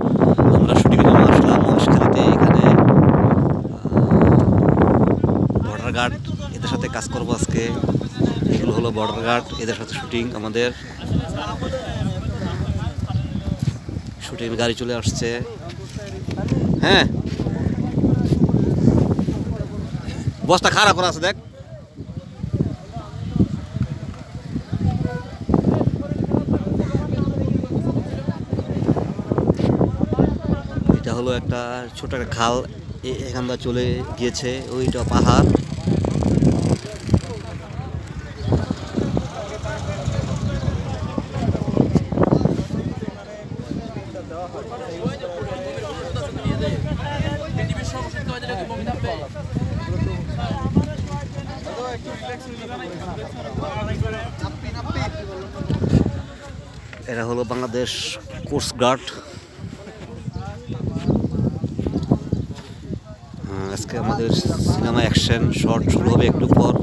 আমরা শুটিংয়ের জন্য আসলাম মহেশখালীতে। এখানে বর্ডার গার্ড এদের সাথে কাজ করবো আজকে। এগুলো হলো বর্ডার গার্ড, এদের সাথে শুটিং। আমাদের শুটিং গাড়ি চলে আসছে। হ্যাঁ, বসটা খারাপ করা আছে দেখ। এটা হলো একটা ছোট একটা খাল, এখানটা চলে গিয়েছে, ওইটা পাহাড়। এরা হলো বাংলাদেশ কোস্ট গার্ড। আজকে আমাদের সিনেমা অ্যাকশন শর্ট শুরু হবে একটু পর।